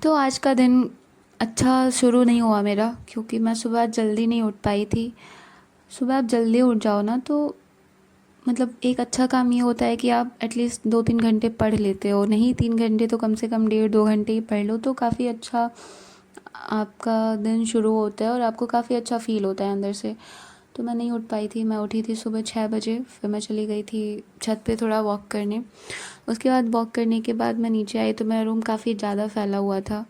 तो आज का दिन अच्छा शुरू नहीं हुआ मेरा, क्योंकि मैं सुबह जल्दी नहीं उठ पाई थी। सुबह आप जल्दी उठ जाओ ना तो मतलब एक अच्छा काम ये होता है कि आप एटलीस्ट 2-3 घंटे पढ़ लेते हो, नहीं 3 घंटे तो कम से कम 1.5-2 घंटे ही पढ़ लो तो काफ़ी अच्छा आपका दिन शुरू होता है और आपको काफ़ी अच्छा फ़ील होता है अंदर से। तो मैं नहीं उठ पाई थी, मैं उठी थी सुबह 6 बजे। फिर मैं चली गई थी छत पे थोड़ा वॉक करने। उसके बाद वॉक करने के बाद मैं नीचे आई तो मेरा रूम काफ़ी ज़्यादा फैला हुआ था।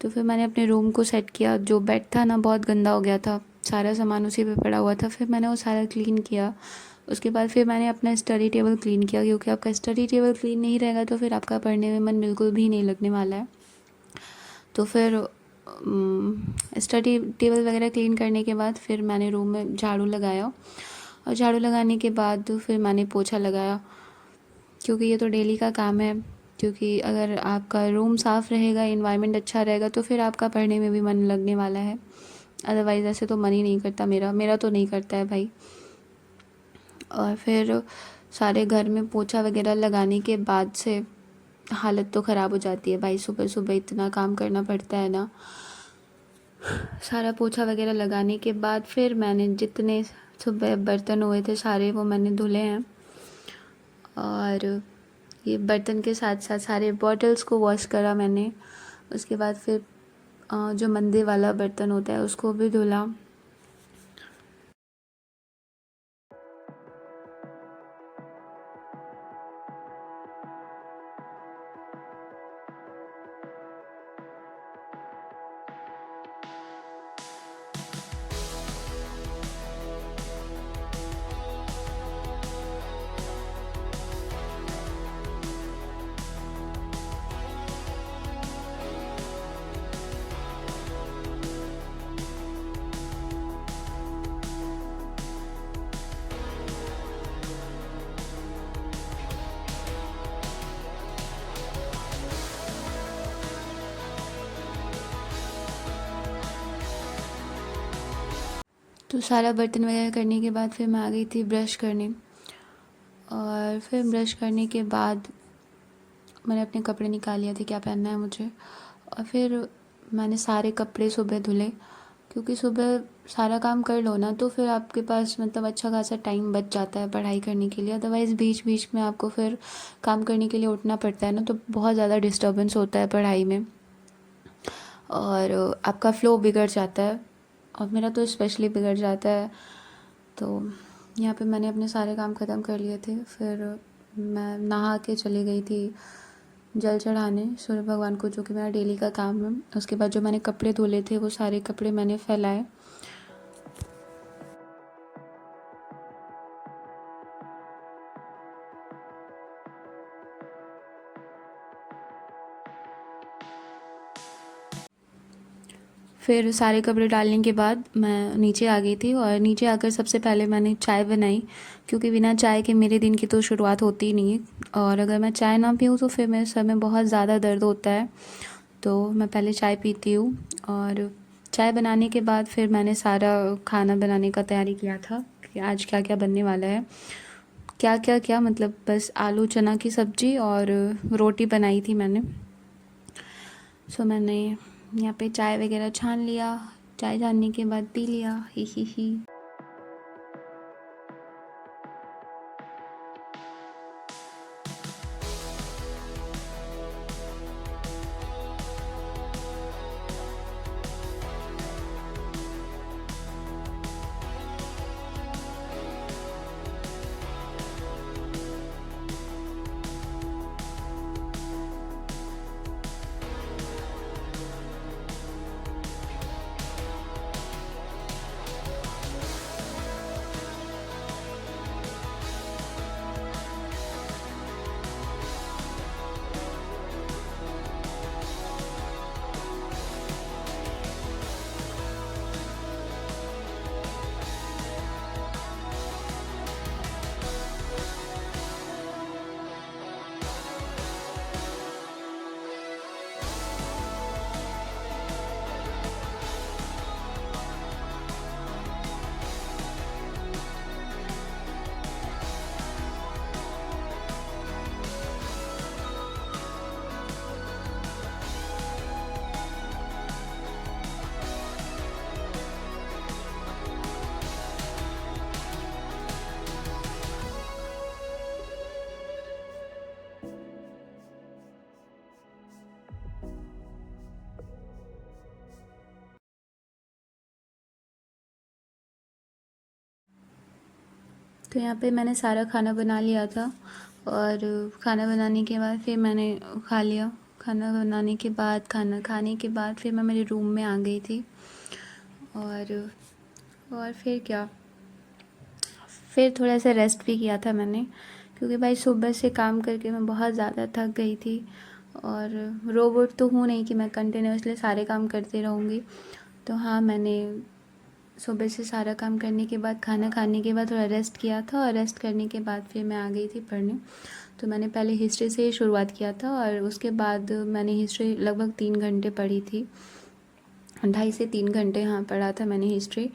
तो फिर मैंने अपने रूम को सेट किया। जो बेड था ना बहुत गंदा हो गया था, सारा सामान उसी पे पड़ा हुआ था। फिर मैंने वो सारा क्लीन किया। उसके बाद फिर मैंने अपना स्टडी टेबल क्लीन किया, क्योंकि आपका स्टडी टेबल क्लीन नहीं रहेगा तो फिर आपका पढ़ने में मन बिल्कुल भी नहीं लगने वाला है। तो फिर स्टडी टेबल वगैरह क्लीन करने के बाद फिर मैंने रूम में झाड़ू लगाया। और झाड़ू लगाने के बाद फिर मैंने पोछा लगाया, क्योंकि ये तो डेली का काम है। क्योंकि अगर आपका रूम साफ़ रहेगा, इन्वायरमेंट अच्छा रहेगा तो फिर आपका पढ़ने में भी मन लगने वाला है। अदरवाइज़ ऐसे तो मन ही नहीं करता, मेरा मेरा तो नहीं करता है भाई। और फिर सारे घर में पोछा वगैरह लगाने के बाद से हालत तो ख़राब हो जाती है भाई। सुबह सुबह इतना काम करना पड़ता है ना। सारा पोछा वगैरह लगाने के बाद फिर मैंने जितने सुबह बर्तन हुए थे सारे वो मैंने धुले हैं। और ये बर्तन के साथ साथ सारे बॉटल्स को वॉश करा मैंने। उसके बाद फिर जो मंदिर वाला बर्तन होता है उसको भी धुला। तो सारा बर्तन वगैरह करने के बाद फिर मैं आ गई थी ब्रश करने। और फिर ब्रश करने के बाद मैंने अपने कपड़े निकाल लिए थे क्या पहनना है मुझे। और फिर मैंने सारे कपड़े सुबह धुले, क्योंकि सुबह सारा काम कर लो ना तो फिर आपके पास मतलब अच्छा खासा टाइम बच जाता है पढ़ाई करने के लिए। अदरवाइज़ बीच बीच में आपको फिर काम करने के लिए उठना पड़ता है ना, तो बहुत ज़्यादा डिस्टर्बेंस होता है पढ़ाई में और आपका फ़्लो बिगड़ जाता है। और मेरा तो स्पेशली बिगड़ जाता है। तो यहाँ पे मैंने अपने सारे काम ख़त्म कर लिए थे। फिर मैं नहा के चली गई थी जल चढ़ाने सूर्य भगवान को, जो कि मेरा डेली का काम है। उसके बाद जो मैंने कपड़े धुले थे वो सारे कपड़े मैंने फैलाए। फिर सारे कपड़े डालने के बाद मैं नीचे आ गई थी और नीचे आकर सबसे पहले मैंने चाय बनाई, क्योंकि बिना चाय के मेरे दिन की तो शुरुआत होती ही नहीं है। और अगर मैं चाय ना पीऊँ तो फिर मेरे सर में बहुत ज़्यादा दर्द होता है। तो मैं पहले चाय पीती हूँ। और चाय बनाने के बाद फिर मैंने सारा खाना बनाने का तैयारी किया था कि आज क्या क्या बनने वाला है। क्या क्या क्या मतलब बस आलू चना की सब्ज़ी और रोटी बनाई थी मैंने। सो मैंने यहाँ पे चाय वगैरह छान लिया। चाय छानने के बाद पी लिया, ही। तो यहाँ पे मैंने सारा खाना बना लिया था और खाना बनाने के बाद फिर मैंने खा लिया। खाना बनाने के बाद खाना खाने के बाद फिर मैं मेरे रूम में आ गई थी। और फिर क्या, फिर थोड़ा सा रेस्ट भी किया था मैंने, क्योंकि भाई सुबह से काम करके मैं बहुत ज़्यादा थक गई थी। और रोबोट तो हूँ नहीं कि मैं कंटिन्यूअसली सारे काम करती रहूँगी। तो हाँ, मैंने सुबह से सारा काम करने के बाद खाना खाने के बाद थोड़ा रेस्ट किया था, और रेस्ट करने के बाद फिर मैं आ गई थी पढ़ने। तो मैंने पहले हिस्ट्री से ही शुरुआत किया था, और उसके बाद मैंने हिस्ट्री लगभग 3 घंटे पढ़ी थी। 2.5 से 3 घंटे हाँ पढ़ा था मैंने हिस्ट्री।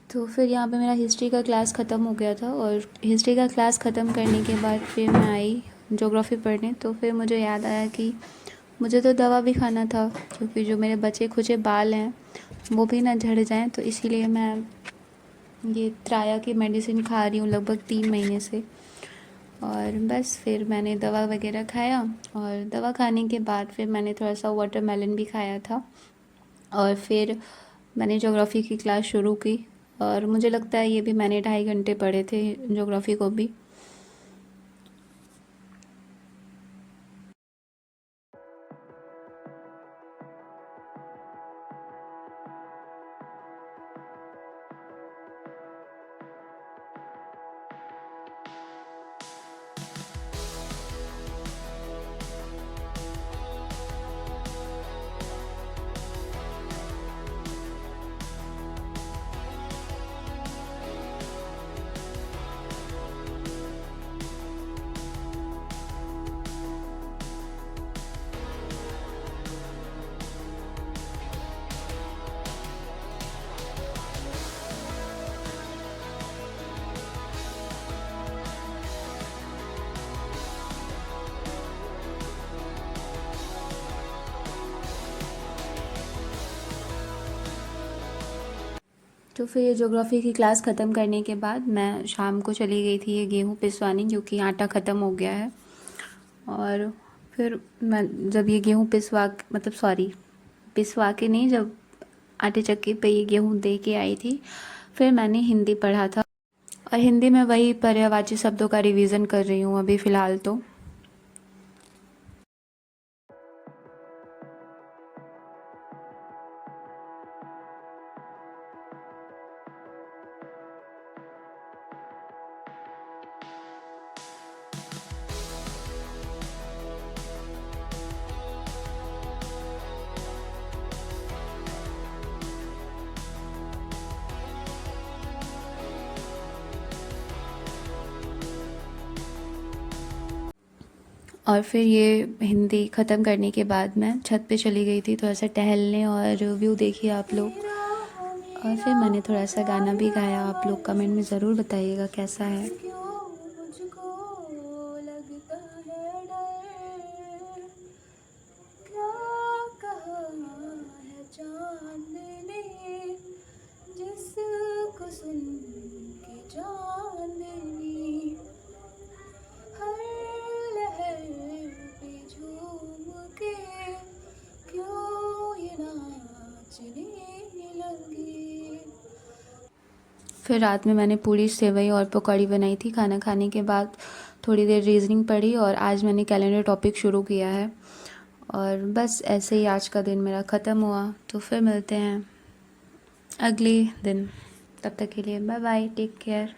तो फिर यहाँ पे मेरा हिस्ट्री का क्लास ख़त्म हो गया था, और हिस्ट्री का क्लास ख़त्म करने के बाद फिर मैं आई ज्योग्राफ़ी पढ़ने। तो फिर मुझे याद आया कि मुझे तो दवा भी खाना था, क्योंकि जो मेरे बचे खुचे बाल हैं वो भी ना झड़ जाएं। तो इसीलिए मैं ये त्राया की मेडिसिन खा रही हूँ लगभग 3 महीने से। और बस फिर मैंने दवा वगैरह खाया, और दवा खाने के बाद फिर मैंने थोड़ा सा वाटरमेलन भी खाया था। और फिर मैंने ज्योग्राफ़ी की क्लास शुरू की, और मुझे लगता है ये भी मैंने 2.5 घंटे पढ़े थे ज्योग्राफ़ी को भी। तो फिर ये ज्योग्राफ़ी की क्लास ख़त्म करने के बाद मैं शाम को चली गई थी ये गेहूँ पिसवाने, क्योंकि आटा ख़त्म हो गया है। और फिर मैं जब ये गेहूँ मतलब सॉरी, पिसवा के नहीं, जब आटे चक्की पे ये गेहूँ दे के आई थी, फिर मैंने हिंदी पढ़ा था। और हिंदी में वही पर्यायवाची शब्दों का रिवीजन कर रही हूँ अभी फ़िलहाल तो। और फिर ये हिंदी ख़त्म करने के बाद मैं छत पे चली गई थी थोड़ा सा टहलने, और व्यू देखिए आप लोग। और फिर मैंने थोड़ा सा गाना भी गाया, आप लोग कमेंट में ज़रूर बताइएगा कैसा है। जिसको सुन के चांदनी हर लहर पे झूम के क्यों ये नाचने लगी। फिर रात में मैंने पूरी सेवई और पकौड़ी बनाई थी। खाना खाने के बाद थोड़ी देर रीजनिंग पढ़ी, और आज मैंने कैलेंडर टॉपिक शुरू किया है। और बस ऐसे ही आज का दिन मेरा ख़त्म हुआ। तो फिर मिलते हैं अगले दिन, तब तक के लिए बाय बाय, टेक केयर।